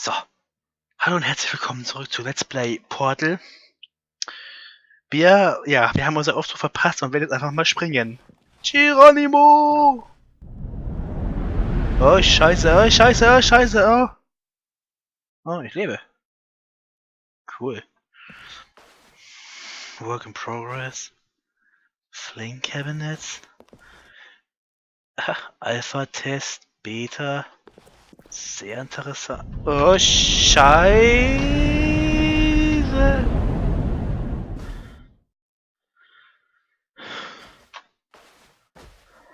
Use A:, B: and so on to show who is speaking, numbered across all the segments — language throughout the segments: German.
A: So, hallo und herzlich willkommen zurück zu Let's Play Portal. Wir haben unser Aufruf verpasst und werden jetzt einfach mal springen. Geronimo! Oh, scheiße, oh, scheiße, oh, scheiße, oh. Oh, ich lebe. Cool. Work in Progress. Fling Cabinets. Alpha-Test, Beta. Sehr interessant. Oh, scheiße.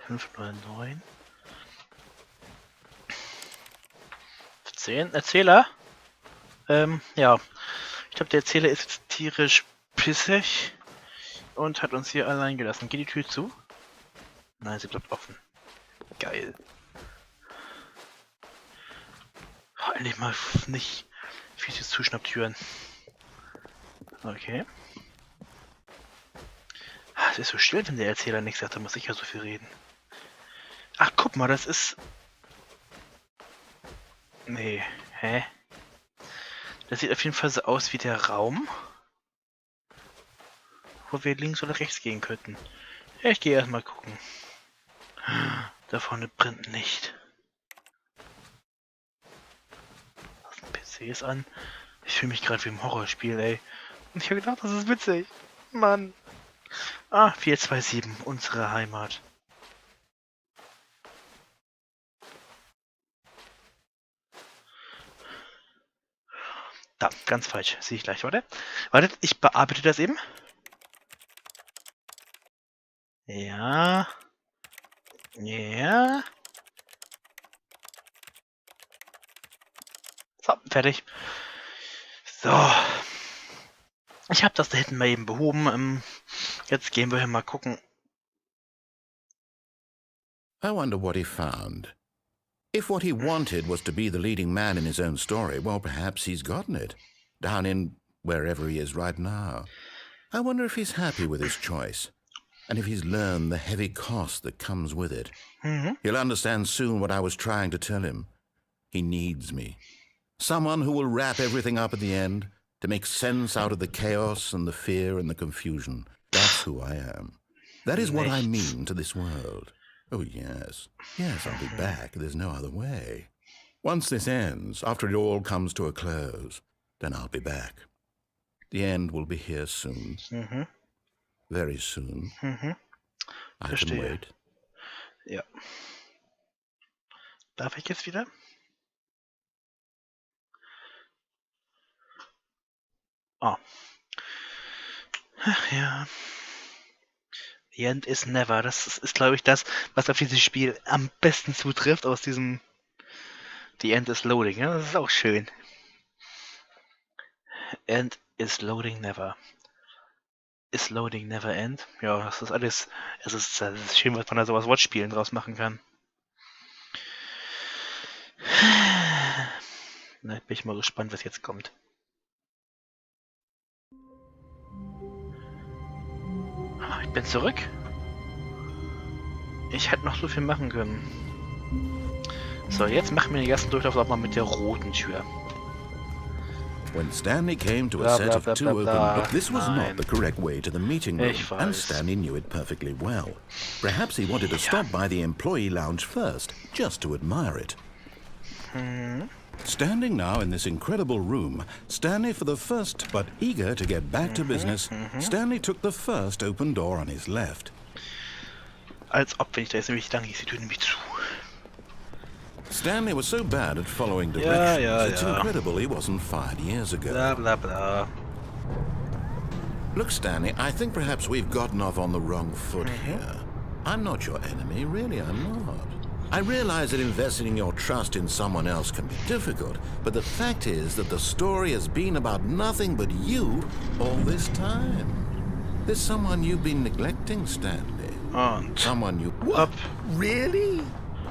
A: 509. 10. Erzähler? Ja. Ich glaube, der Erzähler ist jetzt tierisch pissig und hat uns hier allein gelassen. Geht die Tür zu? Nein, sie bleibt offen. Geil. Oh, endlich mal nicht fiese Zuschnapptüren. Okay. Es ist so still, wenn der Erzähler nichts sagt, da muss ich ja so viel reden. Ach, guck mal, das ist... Nee, hä? Das sieht auf jeden Fall so aus wie der Raum, wo wir links oder rechts gehen könnten. Ja, ich gehe erstmal gucken. Da vorne brennt nicht. PCs an. Ich fühle mich gerade wie im Horrorspiel, ey. Und ich habe gedacht, das ist witzig. Mann. Ah, 427, unsere Heimat. Da, ganz falsch. Sehe ich gleich, warte. Wartet, ich bearbeite das eben. Ja. Ja. So, fertig. So. Ich habe das da hinten mal eben behoben. Jetzt gehen wir hier mal gucken.
B: I wonder what he found. If what he wanted was to be the leading man in his own story, well, perhaps he's gotten it. Down in wherever he is right now. I wonder if he's happy with his choice. And if he's learned the heavy cost that comes with it. He'll understand soon what I was trying to tell him. He needs me. Someone who will wrap everything up at the end, to make sense out of the chaos and the fear and the confusion. That's who I am. That is what I mean to this world. Oh, yes. Yes, I'll be back. There's no other way. Once this ends, after it all comes to a close, then I'll be back. The end will be here soon. Very soon. I can wait.
A: Ja. Darf ich jetzt wieder? Oh. Ach ja. The end is never. Das ist glaube ich, das, was auf dieses Spiel am besten zutrifft aus diesem The end is loading. Ja, das ist auch schön. End is loading never. Is loading never end. Ja, das ist alles. Das ist schön, was man da so aus Wortspielen draus machen kann. Na, bin ich mal gespannt, was jetzt kommt. Ich bin zurück. Ich hätte noch so viel machen können. So, jetzt machen wir den ersten Durchlauf auch mal mit der roten Tür.
B: When Stanley came to a set of two open doors, this was not the correct way to the meeting room, and Stanley knew it perfectly well. Perhaps he wanted to stop by the employee lounge first, just to admire it. Standing now in this incredible room, Stanley for the first, but eager to get back to business, Stanley took the first open door on his left.
A: Als ob, wenn ich da jetzt nämlich lang ist, die Tür nämlich zu.
B: Stanley was so bad at following directions, it's incredible he wasn't fired years ago.
A: Blah, blah, blah.
B: Look, Stanley, I think perhaps we've gotten off on the wrong foot here. I'm not your enemy, really, I'm not. I realize that investing your trust in someone else can be difficult, but the fact is that the story has been about nothing but you all this time. There's someone you've been neglecting, Stanley. Someone you... What? Really?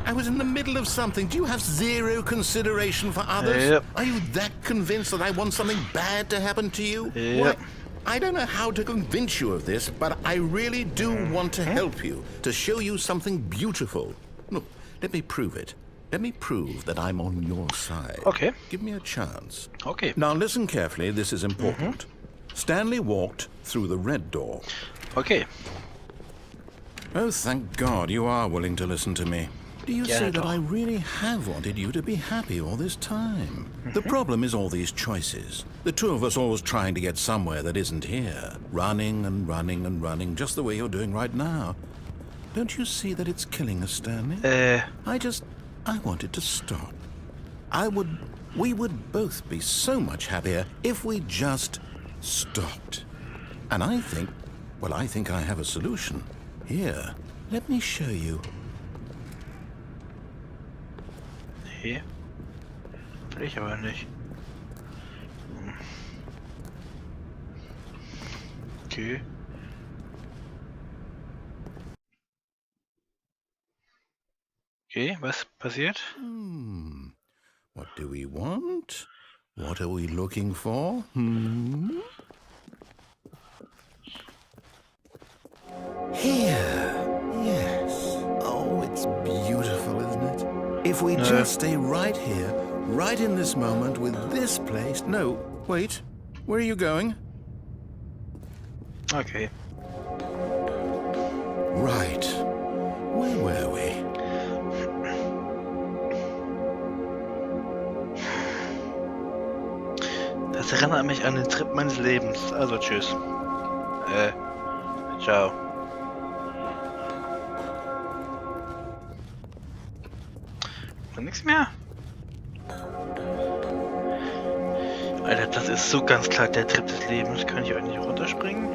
B: I was in the middle of something. Do you have zero consideration for others?
A: Yep.
B: Are you that convinced that I want something bad to happen to you?
A: Yep.
B: What? I don't know how to convince you of this, but I really do want to help you, to show you something beautiful. Look, let me prove it. Let me prove that I'm on your side.
A: Okay.
B: Give me a chance.
A: Okay.
B: Now listen carefully, this is important. Stanley walked through the red door.
A: Okay.
B: Oh, thank God you are willing to listen to me. Do you see that
A: doch.
B: I really have wanted you to be happy all this time? The problem is all these choices. The two of us always trying to get somewhere that isn't here. Running and running and running, just the way you're doing right now. Don't you see that it's killing us, Stanley? I wanted to stop. We would both be so much happier if we just stopped. And I think I have a solution. Here, let me show you.
A: Nee. Will ich aber nicht. Okay. Okay, was passiert?
B: What do we want? What are we looking for? Here. Yes. Oh, it's beautiful, isn't it? If we just stay right here, right in this moment with this place... No, wait. Where are you going?
A: Okay.
B: Right. Where were we?
A: Das erinnert mich an den Trip meines Lebens. Also tschüss. Ciao. Nichts mehr? Alter, das ist so ganz klar der Trip des Lebens. Kann ich eigentlich runterspringen?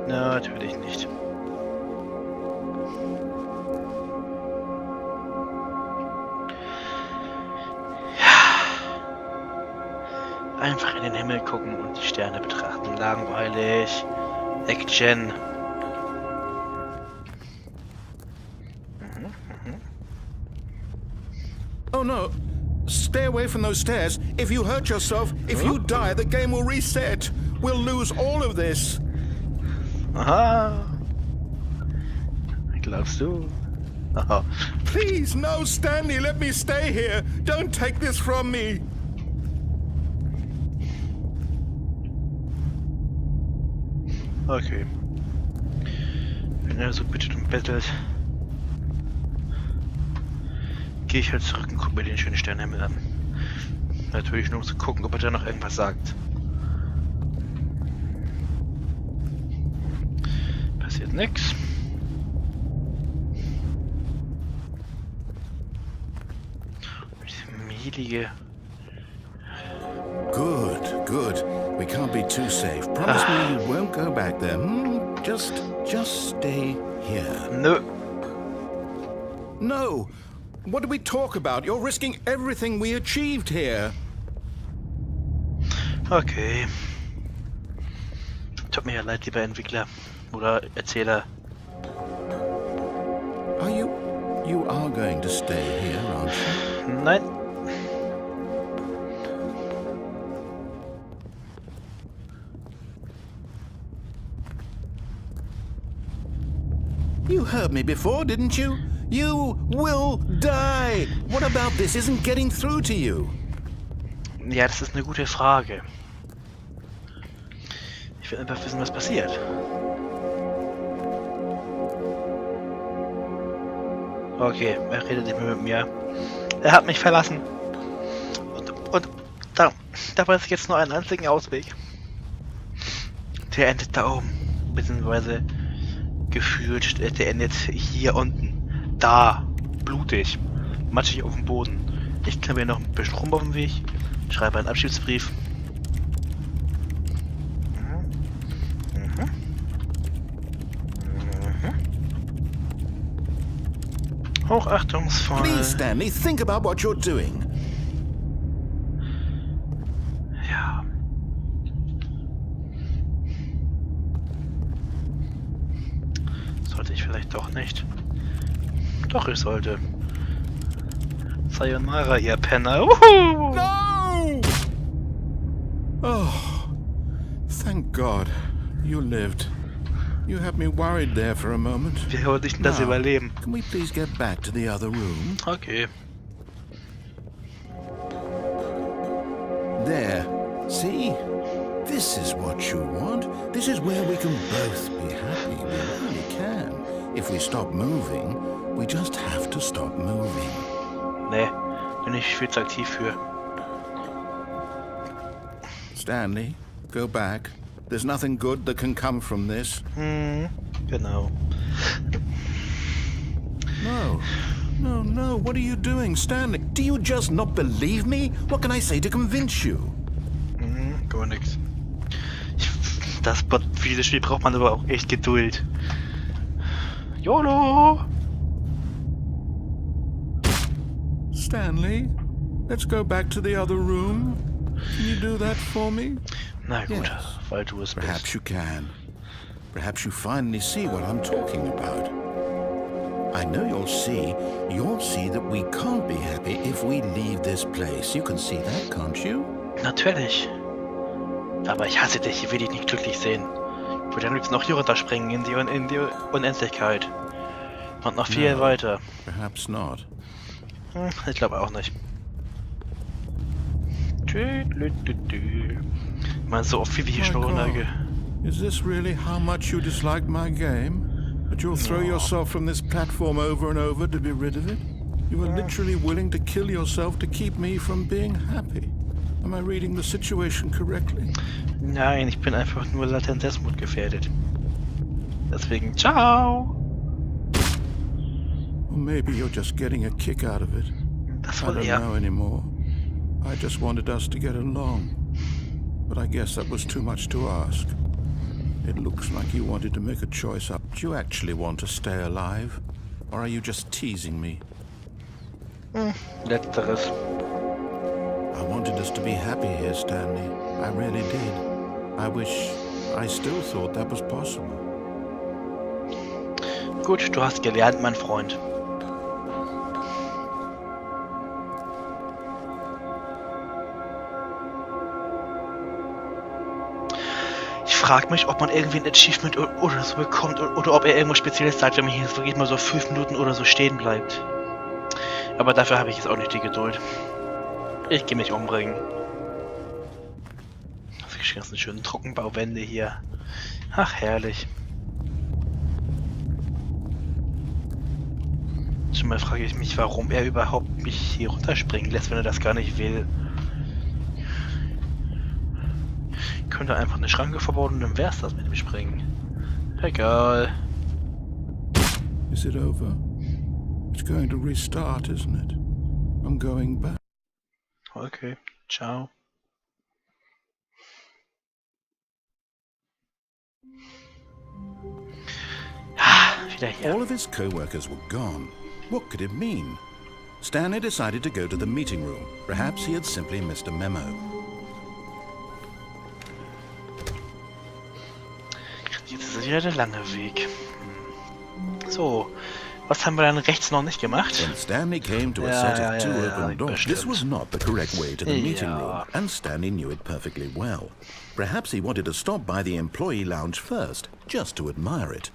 A: Na, natürlich nicht. Einfach in den Himmel gucken und die Sterne betrachten. Langweilig. Action.
B: Oh no. Stay away from those stairs. If you hurt yourself, if you die, the game will reset. We'll lose all of this.
A: Aha. Glaubst du? Aha.
B: Please, no, Stanley, let me stay here. Don't take this from me.
A: Okay. Wenn er so bittet und bettelt, gehe ich halt zurück und gucke mir den schönen Sternenhimmel an. Natürlich nur um zu gucken, ob er da noch irgendwas sagt. Passiert nix. Mielige.
B: Good, good. We can't be too safe. Promise me you won't go back there. Just stay here.
A: Nö.
B: No. What do we talk about? You're risking everything we achieved here.
A: Okay. Tut mir ja leid, lieber Entwickler. Oder Erzähler.
B: You are going to stay here, aren't you?
A: Nein.
B: You heard me before, didn't you? You will die. What about this isn't getting through to you?
A: Ja, das ist eine gute Frage. Ich will einfach wissen, was passiert. Okay, er redet nicht mehr mit mir. Er hat mich verlassen. Und da weiß ich jetzt nur einen einzigen Ausweg. Der endet da oben. Beziehungsweise gefühlt, der endet hier unten. Da. Blutig. Matschig auf dem Boden. Ich kann mir noch ein bisschen rum auf dem Weg. Schreibe einen Abschiedsbrief. Hochachtungsvoll.
B: Please, Stanley, think about what you're doing.
A: Ja. Sollte ich vielleicht doch nicht. Doch, ich sollte. Sayonara, ihr Penner. Uhu!
B: No! Oh, thank God you lived. You had me worried there for a moment.
A: Wir hören nicht das
B: Now,
A: überleben.
B: can we please get back to the other room?
A: Okay.
B: There. See? This is what you want. This is where we can both be happy. We really can. If we stop moving, we just have to stop moving.
A: Nee, bin ich viel zu aktiv für.
B: Stanley, go back. There's nothing good that can come from this.
A: Genau.
B: No, what are you doing, Stanley? Do you just not believe me? What can I say to convince you?
A: Gar nichts. Für dieses Spiel braucht man aber auch echt Geduld. YOLO!
B: Stanley, let's go back to the other room. Can you do that for me?
A: Na gut,
B: Yes.
A: weil du es
B: Perhaps
A: bist.
B: you can. Perhaps you finally see what I'm talking about. I know you'll see that we can't be happy if we leave this place. You can see that, can't you?
A: Natürlich. Aber ich hasse dich, ich will dich nicht glücklich sehen. Ich würde am liebsten noch hier runterspringen in die Unendlichkeit. Und noch viel
B: No.
A: weiter.
B: Perhaps not.
A: Ich glaube auch nicht. Ich meine, so oft wie wir hier schon runterge...
B: Is this really how much you dislike my game? That you'll throw yourself from this platform over and over to be rid of it? You are literally willing to kill yourself to keep me from being happy. Am I reading the situation correctly?
A: Nein, ich bin einfach nur latent Selbstmord gefährdet. Deswegen, ciao!
B: Or maybe you're just getting a kick out of it.
A: Das
B: I
A: wohl
B: don't
A: eher.
B: know anymore. I just wanted us to get along. But I guess that was too much to ask. It looks like you wanted to make a choice up. Do you actually want to stay alive? Or are you just teasing me?
A: Letzteres.
B: I wanted us to be happy here, Stanley. I really did. I wish I still thought that was possible.
A: Gut, du hast gelernt, mein Freund. Ich frage mich, ob man irgendwie ein Achievement oder so bekommt oder ob er irgendwas Spezielles sagt, wenn man hier wirklich mal so 5 Minuten oder so stehen bleibt. Aber dafür habe ich jetzt auch nicht die Geduld. Ich gehe mich umbringen. Das sind die ganzen schönen Trockenbauwände hier. Ach, herrlich. Schon mal frage ich mich, warum er überhaupt mich hier runterspringen lässt, wenn er das gar nicht will. Könnte einfach eine Schranke verbauen und dann wär's das mit dem Springen. Egal.
B: Is it over? It's going to restart, isn't it? I'm going back.
A: Okay, ciao. Wieder hier.
B: All of his co-workers were gone. What could it mean? Stanley decided to go to the meeting room. Perhaps he had simply missed a memo.
A: Jetzt ist wieder der lange Weg. So, was haben wir dann rechts noch nicht gemacht?
B: When Stanley came to a
A: Ja,
B: set
A: ja,
B: of two
A: ja,
B: open doors,
A: bestimmt.
B: this was not the correct way to the meeting
A: Ja.
B: room, and Stanley knew it perfectly well. Perhaps he wanted to stop by the employee lounge first, just to admire it.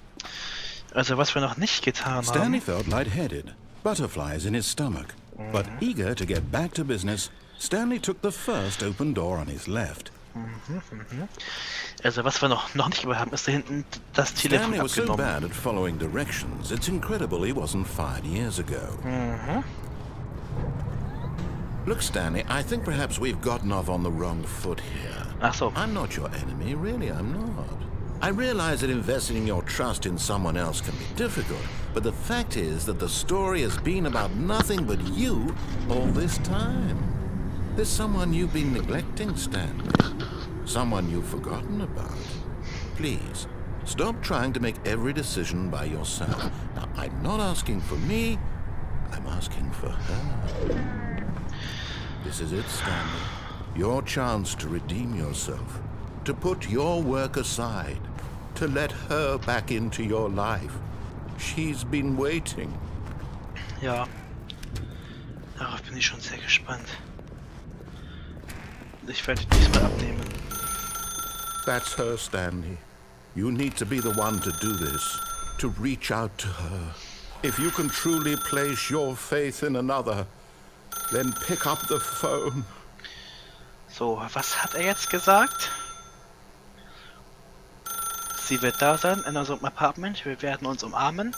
A: Also was wir noch nicht getan
B: Stanley
A: haben.
B: felt lightheaded, butterflies in his stomach. But eager to get back to business, Stanley took the first open door on his left.
A: Also was wir noch nicht gemacht haben, ist da hinten das Telefon
B: Stanley was so
A: abgenommen.
B: bad at following directions, it's incredible he wasn't fired years ago. Look, Stanley, I think perhaps we've gotten off on the wrong foot here.
A: Ach so.
B: I'm not your enemy, really, I'm not. I realize that investing your trust in someone else can be difficult, but the fact is that the story has been about nothing but you all this time. There's someone you've been neglecting, Stanley. Someone you've forgotten about. Please, stop trying to make every decision by yourself. Now, I'm not asking for me, I'm asking for her. This is it, Stanley. Your chance to redeem yourself. To put your work aside. To let her back into your life. She's been waiting.
A: Ja. Darauf bin ich schon sehr gespannt. Ich werde diesmal abnehmen.
B: That's her, Stanley. You need to be the one to do this, to reach out to her. If you can truly place your faith in another, then pick up the phone.
A: So, was hat er jetzt gesagt? Sie wird da sein in unserem Apartment, wir werden uns umarmen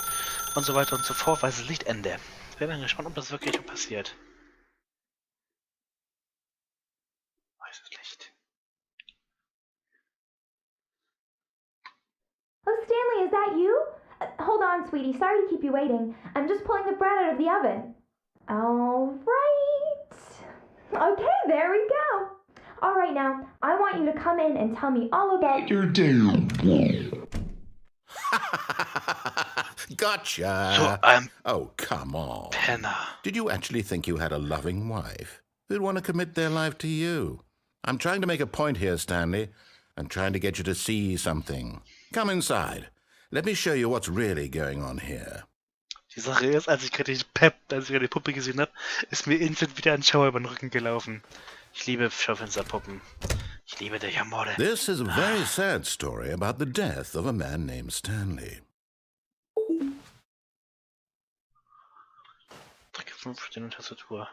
A: und so weiter und so fort, weißes Lichtende. Ich bin dann gespannt, ob das wirklich passiert. Weißes Licht.
C: Oh, Stanley, is that you? Hold on, sweetie. Sorry to keep you waiting. I'm just pulling the bread out of the oven. All right. Okay, there we go. All right, now, I want you to come in and tell me all about your day.
B: Gotcha.
A: So,
B: Oh, come on.
A: Penner.
B: Did you actually think you had a loving wife who'd want to commit their life to you? I'm trying to make a point here, Stanley. I'm trying to get you to see something. Come inside. Let me show you what's really going on here.
A: Die Sache ist, als ich gerade die Puppe gesehen habe, ist mir instant wieder ein Schauer über den Rücken gelaufen. Ich liebe Schaufensterpuppen. Ich liebe dich, Amore.
B: This is a very sad story about the death of a man named Stanley.
A: Drücke 5 für die Tastatur.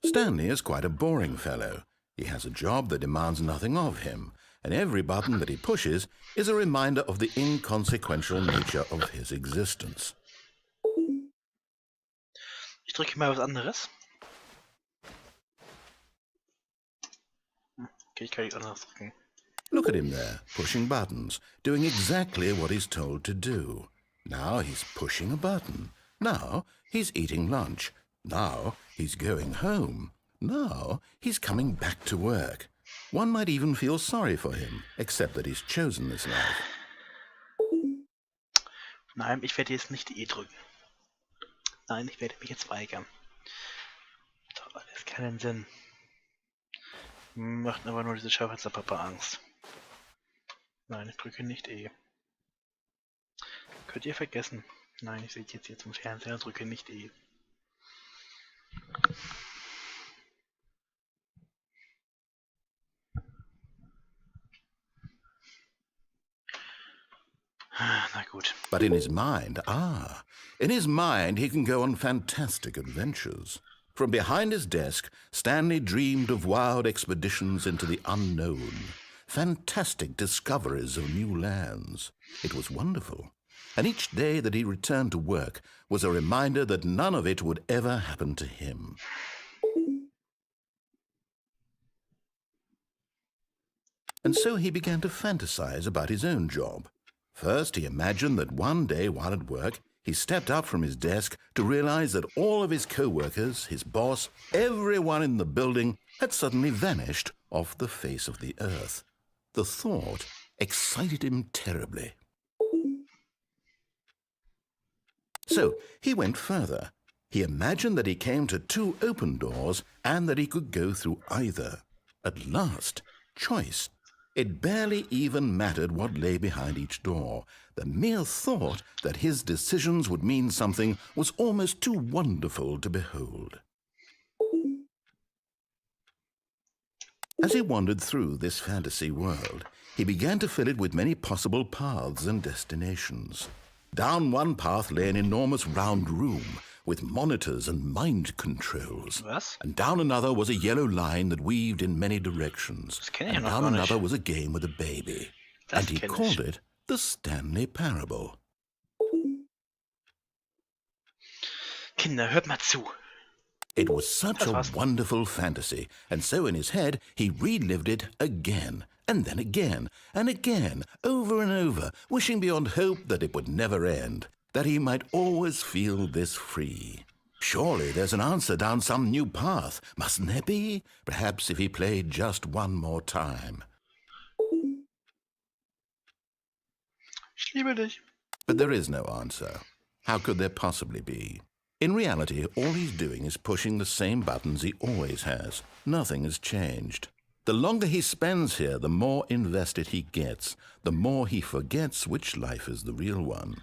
B: Stanley is quite a boring fellow. He has a job that demands nothing of him, and every button that he pushes is a reminder of the inconsequential nature of his existence.
A: Ich drücke mal was anderes. Okay, ich kann nichts anderes drücken.
B: Look at him there, pushing buttons, doing exactly what he's told to do. Now he's pushing a button. Now he's eating lunch. Now he's going home. Now he's coming back to work. One might even feel sorry for him, except that he's chosen this life.
A: Nein, ich werde jetzt nicht E drücken. Nein, ich werde mich jetzt weigern. Doch alles keinen Sinn. Macht aber nur diese Schaufensterpuppe Angst. Nein, ich drücke nicht E. Könnt ihr vergessen. Nein, ich sehe jetzt hier zum Fernseher und drücke nicht E. Na gut.
B: But in his mind, in his mind he can go on fantastic adventures. From behind his desk, Stanley dreamed of wild expeditions into the unknown, fantastic discoveries of new lands. It was wonderful. And each day that he returned to work was a reminder that none of it would ever happen to him. And so he began to fantasize about his own job. First, he imagined that one day while at work, he stepped up from his desk to realize that all of his co-workers, his boss, everyone in the building had suddenly vanished off the face of the earth. The thought excited him terribly. So he went further. He imagined that he came to 2 open doors and that he could go through either. At last, choice. It barely even mattered what lay behind each door. The mere thought that his decisions would mean something was almost too wonderful to behold. As he wandered through this fantasy world, he began to fill it with many possible paths and destinations. Down one path lay an enormous round room with monitors and mind controls.
A: Was?
B: And down another was a yellow line that weaved in many directions.
A: Das kenne ich
B: And
A: noch
B: down
A: gar nicht.
B: another was a game with a baby.
A: Das
B: And he
A: kenn ich.
B: called it the Stanley Parable.
A: Kinder, hört mal zu.
B: It was such
A: Das
B: a
A: war's.
B: wonderful fantasy, and so in his head he relived it again, and then again, and again, over and over, wishing beyond hope that it would never end, that he might always feel this free. Surely there's an answer down some new path, mustn't there be? Perhaps if he played just one more time.
A: Ich liebe dich.
B: But there is no answer. How could there possibly be? In reality, all he's doing is pushing the same buttons he always has. Nothing has changed. The longer he spends here, the more invested he gets, the more he forgets which life is the real one.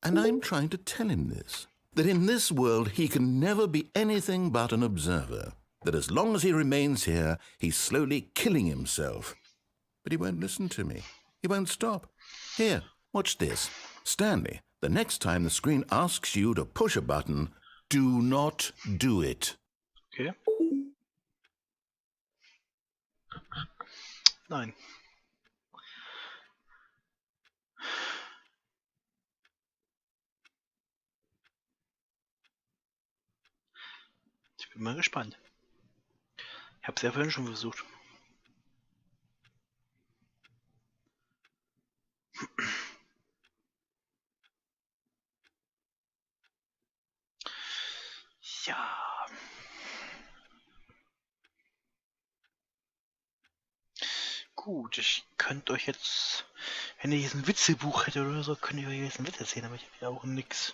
B: And I'm trying to tell him this, that in this world he can never be anything but an observer, that as long as he remains here, he's slowly killing himself. but he won't listen to me. He won't stop. Here, watch this. Stanley, the next time the screen asks you to push a button, do not do it.
A: Okay. Nein. Ich bin mal gespannt. Ich habe es ja vorhin schon versucht. Ja. Gut, ich könnte euch jetzt, wenn ihr jetzt ein Witzebuch hättet oder so, könnte ich euch jetzt einen Witz erzählen, aber ich habe ja auch nix.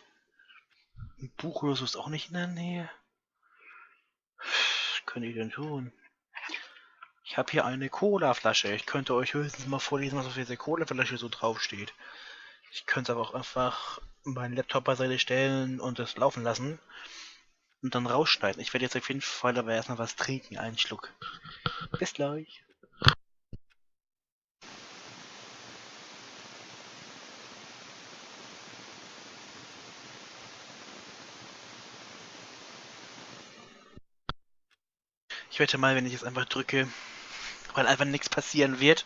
A: Ein Buch oder so ist auch nicht in der Nähe. Was könnte ich denn tun? Ich habe hier eine Colaflasche. Ich könnte euch höchstens mal vorlesen, was auf dieser Colaflasche so draufsteht. Ich könnte aber auch einfach meinen Laptop beiseite stellen und das laufen lassen und dann rausschneiden. Ich werde jetzt auf jeden Fall aber erstmal was trinken, einen Schluck. Bis gleich. Ich wette mal, wenn ich jetzt einfach drücke, weil einfach nichts passieren wird,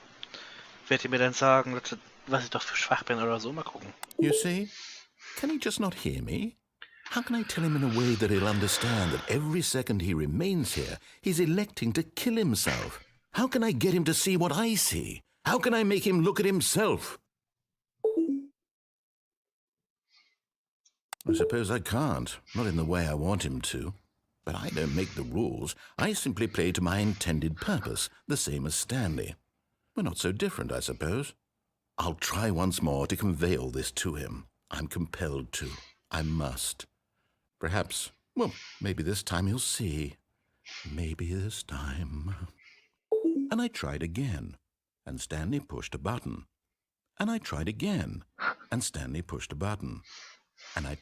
A: werdet ihr mir dann sagen, was ich doch für schwach bin oder so. Mal gucken.
B: You see? Can he just not hear me? How can I tell him in a way that he'll understand that every second he remains here, he's electing to kill himself? How can I get him to see what I see? How can I make him look at himself? I suppose I can't, not in the way I want him to. But I don't make the rules. I simply play to my intended purpose, the same as Stanley. We're not so different, I suppose. I'll try once more to convey all this to him. I'm compelled to. I must. Perhaps, well, maybe this time he'll see. Maybe this time. And I tried again, and Stanley pushed a button. And I tried again, and Stanley pushed a button. And I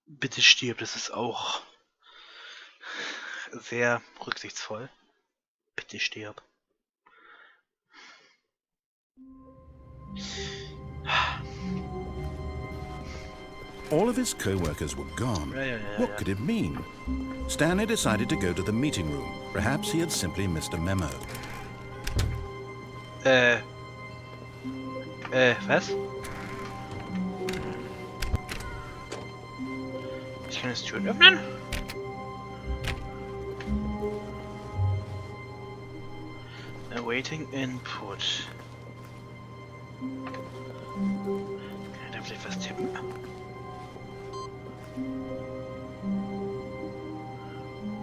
A: Bitte stirb, das ist auch sehr rücksichtsvoll. Bitte stirb.
B: All of his co-workers were gone. What could it mean? Stanley decided to go to the meeting room. Perhaps he had simply missed a memo.
A: Was? Ich kann jetzt Türen öffnen. Awaiting input. Kann ich da vielleicht was tippen?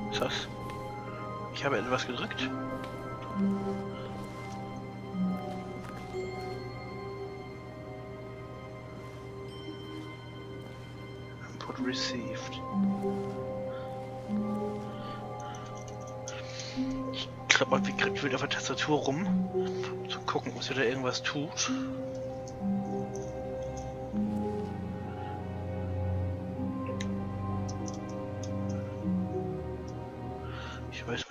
A: Was ist das? Ich habe etwas gedrückt. Input received. Ich klappe mal wie wild auf der Tastatur rum, um zu gucken, ob sie da irgendwas tut. Ich weiß